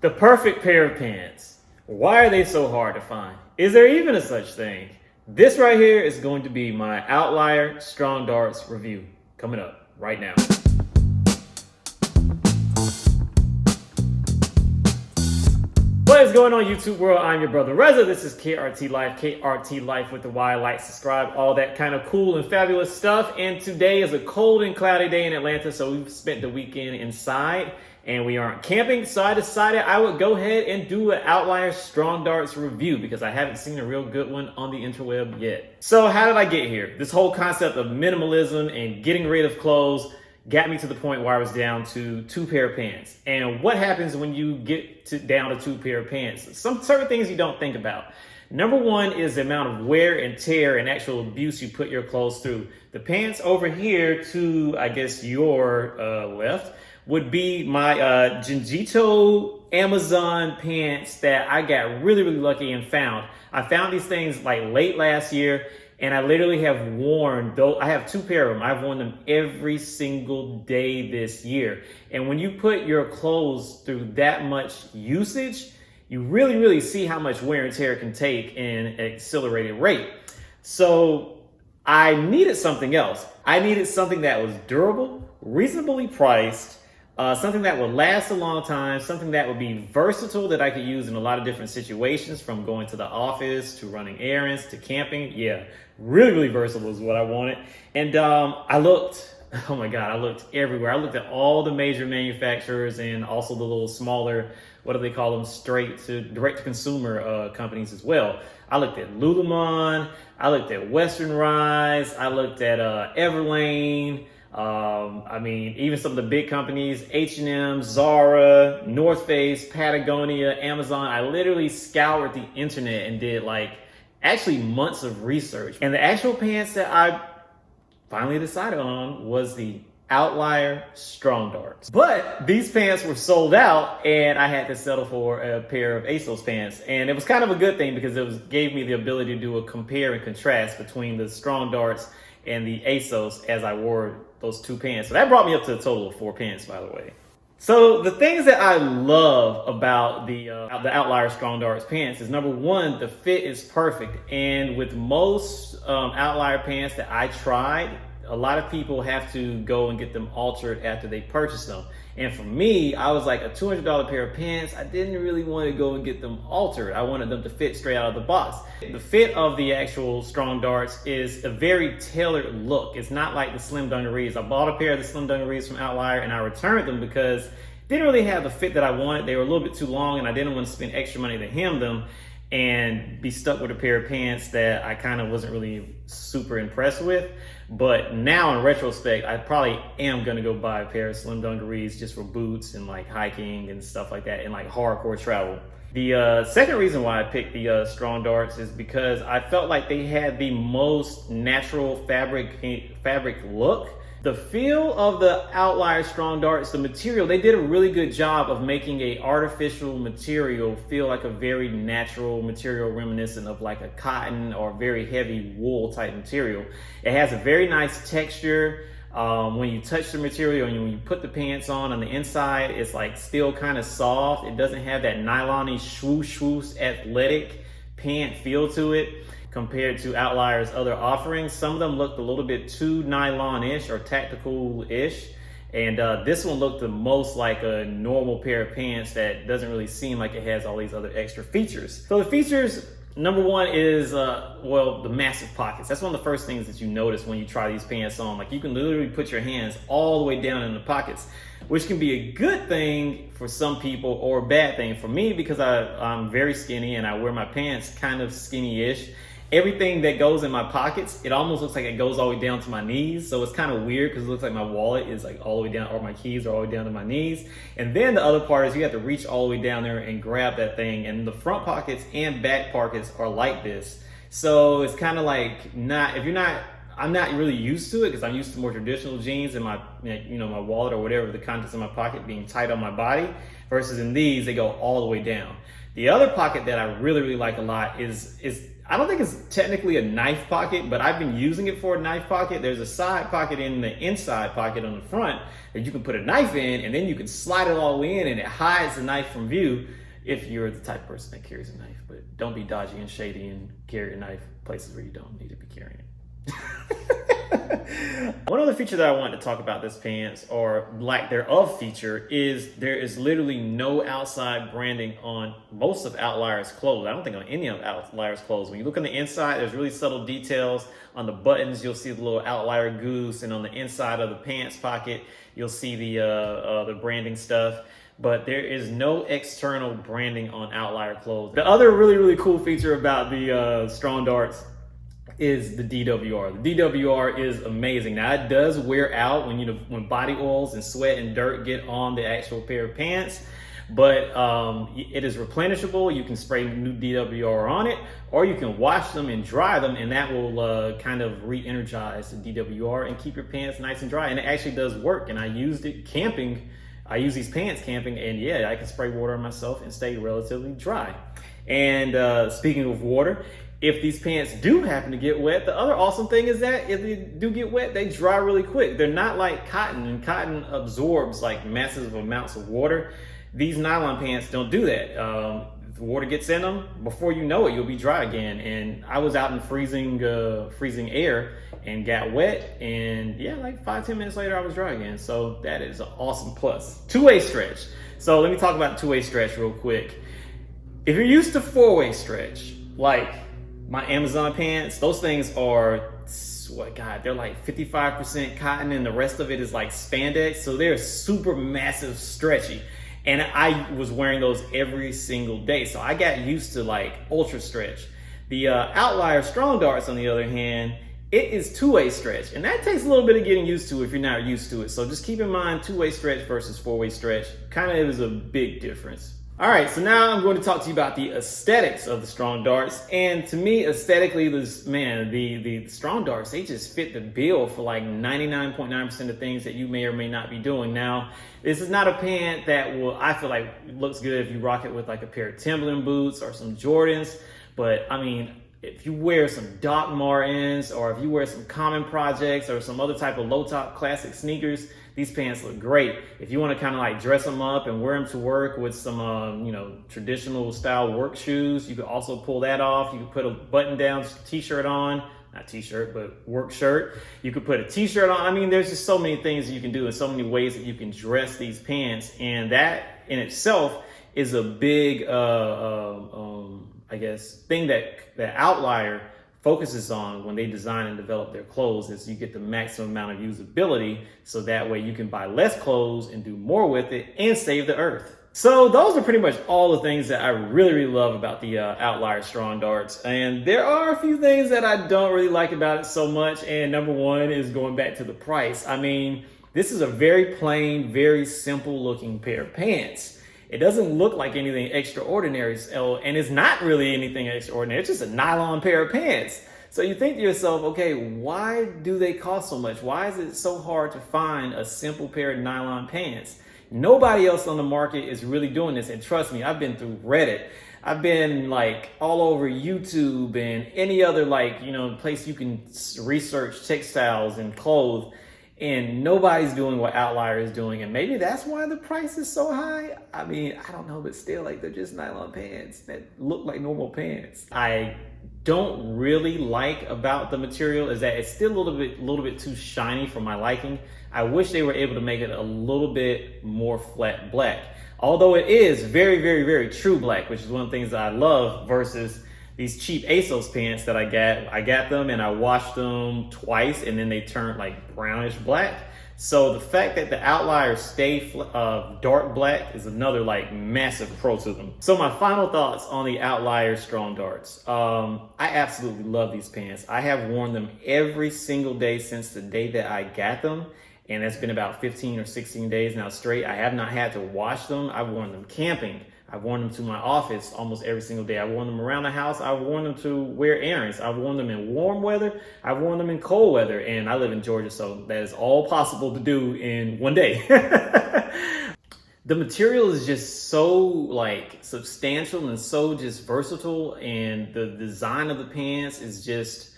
The perfect pair of pants. Why are they so hard to find? Is there even a such thing? This right here is going to be my Outlier Strongdarts review coming up right now. What is going on, YouTube world? I'm your brother Reza. This is KRT LYFE, KRT LYFE with the Y, like, subscribe, all that kind of cool and fabulous stuff. And today is a cold and cloudy day in Atlanta, so we've spent the weekend inside and we aren't camping. So I decided I would go ahead and do an Outlier Strongdarts review because I haven't seen a real good one on the interweb yet. So how did I get here? This whole concept of minimalism and getting rid of clothes got me to the point where I was down to 2 pair of pants. And what happens when you get down to 2 pair of pants? Some certain things you don't think about. Number one is the amount of wear and tear and actual abuse you put your clothes through. The pants over here to, I guess, your left would be my Jinjito Amazon pants that I got really lucky and found. I found these things like late last year, and I literally have worn, though I have 2 pair of them. I've worn them every single day this year. And when you put your clothes through that much usage, you really see how much wear and tear it can take in an accelerated rate. So I needed something else. I needed something that was durable, reasonably priced, something that would last a long time, something that would be versatile that I could use in a lot of different situations, from going to the office to running errands to camping. Yeah, really versatile is what I wanted. And I looked, oh my God, I looked everywhere. I looked at all the major manufacturers and also the little smaller, what do they call them, direct to consumer companies as well. I looked at Lululemon, I looked at Western Rise, I looked at Everlane. I mean, even some of the big companies, H&M, Zara, North Face, Patagonia, Amazon. I literally scoured the internet and did actually months of research. And the actual pants that I finally decided on was the Outlier Strongdarts. But these pants were sold out and I had to settle for a pair of ASOS pants. And it was kind of a good thing because it gave me the ability to do a compare and contrast between the Strongdarts and the ASOS as I wore those 2 pants. So that brought me up to a total of 4 pants, by the way. So the things that I love about the Outlier Strongdarts pants is, number one, the fit is perfect. And with most Outlier pants that I tried, a lot of people have to go and get them altered after they purchase them. And for me, I was like, a $200 pair of pants, I didn't really want to go and get them altered. I wanted them to fit straight out of the box. The fit of the actual Strongdarts is a very tailored look. It's not like the slim dungarees. I bought a pair of the slim dungarees from Outlier and I returned them because they didn't really have the fit that I wanted. They were a little bit too long and I didn't want to spend extra money to hem them and be stuck with a pair of pants that I kind of wasn't really super impressed with. But now in retrospect, I probably am gonna go buy a pair of slim dungarees just for boots and hiking and stuff like that, and hardcore travel. The second reason why I picked the Strongdarts is because I felt like they had the most natural fabric look. The feel of the Outlier Strongdarts, the material, they did a really good job of making a artificial material feel like a very natural material, reminiscent of like a cotton or very heavy wool type material. It has a very nice texture. When you touch the material and when you put the pants on the inside, it's still kind of soft. It doesn't have that nylon-y swoosh athletic pant feel to it. Compared to Outlier's other offerings, some of them looked a little bit too nylon-ish or tactical-ish, and this one looked the most like a normal pair of pants that doesn't really seem like it has all these other extra features. So the features, number one is, well, the massive pockets. That's one of the first things that you notice when you try these pants on. You can literally put your hands all the way down in the pockets, which can be a good thing for some people or a bad thing for me because I'm very skinny and I wear my pants kind of skinny-ish. Everything that goes in my pockets, it almost looks like it goes all the way down to my knees. So it's kind of weird because it looks like my wallet is all the way down, or my keys are all the way down to my knees. And then the other part is you have to reach all the way down there and grab that thing. And the front pockets and back pockets are like this. So it's kind of I'm not really used to it because I'm used to more traditional jeans and my wallet or whatever, the contents of my pocket being tight on my body, versus in these, they go all the way down. The other pocket that I really like a lot is I don't think it's technically a knife pocket, but I've been using it for a knife pocket. There's a side pocket in the inside pocket on the front that you can put a knife in, and then you can slide it all the way in and it hides the knife from view if you're the type of person that carries a knife. But don't be dodgy and shady and carry a knife places where you don't need to be carrying it. One other feature that I wanted to talk about this pants, or lack thereof feature, is there is literally no outside branding on most of Outliers clothes. I don't think on any of Outliers clothes. When you look on the inside, there's really subtle details. On the buttons, you'll see the little Outlier goose, and on the inside of the pants pocket, you'll see the branding stuff. But there is no external branding on Outlier clothes. The other really cool feature about the Strongdarts is the DWR. The DWR is amazing. Now it does wear out when body oils and sweat and dirt get on the actual pair of pants, but it is replenishable. You can spray new DWR on it, or you can wash them and dry them, and that will kind of re-energize the DWR and keep your pants nice and dry. And it actually does work, and I used it camping. I use these pants camping, and yeah, I can spray water on myself and stay relatively dry. And speaking of water, if these pants do happen to get wet, the other awesome thing is that if they do get wet, they dry really quick. They're not like cotton, and cotton absorbs like massive amounts of water. These nylon pants don't do that. If the water gets in them, before you know it, you'll be dry again. And I was out in freezing air and got wet, and yeah, like 5-10 minutes later, I was dry again. So that is an awesome plus. Two-way stretch. So let me talk about two-way stretch real quick. If you're used to four-way stretch, like my Amazon pants, those things are, they're like 55% cotton and the rest of it is like spandex. So they're super massive stretchy. And I was wearing those every single day. So I got used to like ultra stretch. The Outlier Strongdarts, on the other hand, it is two-way stretch. And that takes a little bit of getting used to if you're not used to it. So just keep in mind two-way stretch versus four-way stretch. Kind of is a big difference. All right, so now I'm going to talk to you about the aesthetics of the Strongdarts. And to me, aesthetically, the Strongdarts, they just fit the bill for like 99.9% of things that you may or may not be doing. Now, this is not a pant that I feel like looks good if you rock it with like a pair of Timberland boots or some Jordans. But I mean, if you wear some Doc Martens, or if you wear some Common Projects or some other type of low top classic sneakers, these pants look great. If you want to kind of like dress them up and wear them to work with some, traditional style work shoes, you could also pull that off. You could put a button down t-shirt on, not t-shirt, but work shirt. You could put a t-shirt on. I mean, there's just so many things that you can do and so many ways that you can dress these pants. And that in itself is a big, thing that Outlier focuses on when they design and develop their clothes, is you get the maximum amount of usability, so that way you can buy less clothes and do more with it and save the earth. So those are pretty much all the things that I really love about the Outlier Strongdarts. And there are a few things that I don't really like about it so much. And number one is going back to the price. I mean, this is a very plain, very simple looking pair of pants. It doesn't look like anything extraordinary, and it's not really anything extraordinary. It's just a nylon pair of pants. So you think to yourself, okay, why do they cost so much? Why is it so hard to find a simple pair of nylon pants? Nobody else on the market is really doing this. And trust me, I've been through Reddit. I've been like all over YouTube and any other place you can research textiles and clothes. And nobody's doing what Outlier is doing. And maybe that's why the price is so high. I mean, I don't know, but still, like, they're just nylon pants that look like normal pants. I don't really like about the material is that it's still a little bit too shiny for my liking. I wish they were able to make it a little bit more flat black. Although it is very true black, which is one of the things that I love, versus these cheap ASOS pants that I got them and I washed them twice and then they turned like brownish black. So the fact that the Outliers stay dark black is another like massive pro to them. So my final thoughts on the Outlier Strongdarts. I absolutely love these pants. I have worn them every single day since the day that I got them. And it's been about 15 or 16 days now straight. I have not had to wash them. I've worn them camping. I've worn them to my office almost every single day. I've worn them around the house. I've worn them to wear errands. I've worn them in warm weather. I've worn them in cold weather. And I live in Georgia, so that is all possible to do in one day. The material is just so like substantial and so just versatile, and the design of the pants is just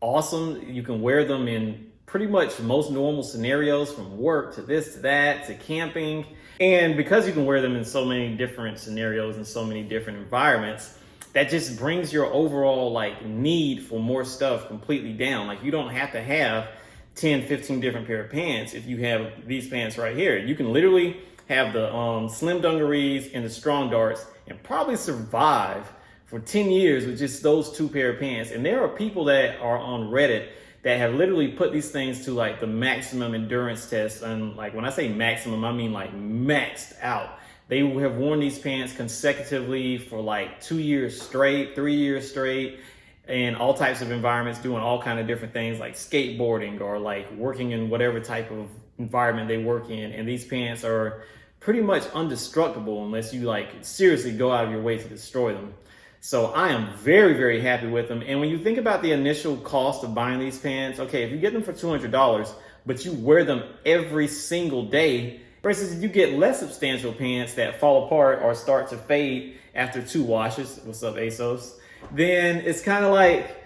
awesome. You can wear them in pretty much most normal scenarios, from work to this to that to camping. And because you can wear them in so many different scenarios and so many different environments, that just brings your overall like need for more stuff completely down. Like, you don't have to have 10, 15 different pair of pants if you have these pants right here. You can literally have the slim dungarees and the Strongdarts and probably survive for 10 years with just those 2 pair of pants. And there are people that are on Reddit that have literally put these things to like the maximum endurance test. And like, when I say maximum, I mean like maxed out. They have worn these pants consecutively for like 2 years straight, 3 years straight, in all types of environments, doing all kind of different things like skateboarding or like working in whatever type of environment they work in. And these pants are pretty much indestructible unless you like seriously go out of your way to destroy them. So I am very, very happy with them. And when you think about the initial cost of buying these pants, okay, if you get them for $200, but you wear them every single day, versus if you get less substantial pants that fall apart or start to fade after 2 washes, what's up ASOS, then it's kind of like,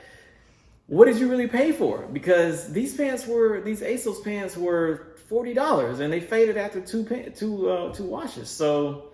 what did you really pay for? Because these ASOS pants were $40 and they faded after two washes. So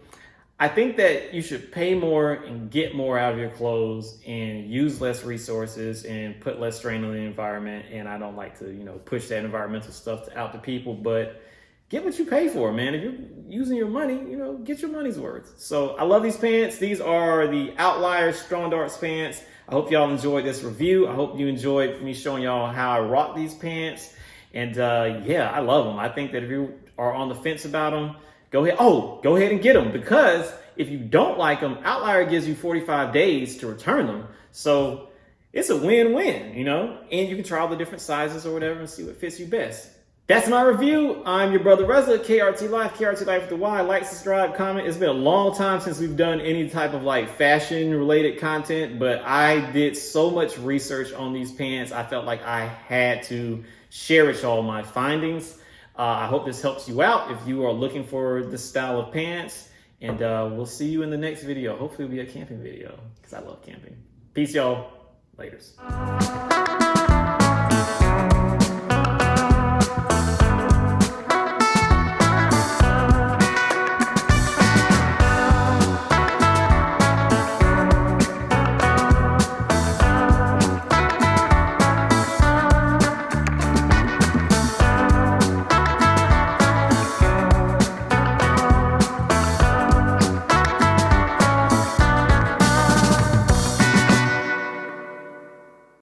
I think that you should pay more and get more out of your clothes and use less resources and put less strain on the environment. And I don't like to, push that environmental stuff out to people, but get what you pay for, man. If you're using your money, get your money's worth. So I love these pants. These are the Outlier Strongdarts pants. I hope y'all enjoyed this review. I hope you enjoyed me showing y'all how I rock these pants. And yeah, I love them. I think that if you are on the fence about them, go ahead and get them, because if you don't like them, Outlier gives you 45 days to return them. So it's a win-win, and you can try all the different sizes or whatever and see what fits you best. That's my review. I'm your brother Reza, KRT LYFE, KRT LYFE with the Y. Like, subscribe, comment. It's been a long time since we've done any type of like fashion related content, but I did so much research on these pants. I felt like I had to share with y'all my findings. I hope this helps you out if you are looking for this style of pants, and we'll see you in the next video. Hopefully it'll be a camping video, because I love camping. Peace, y'all. Laters.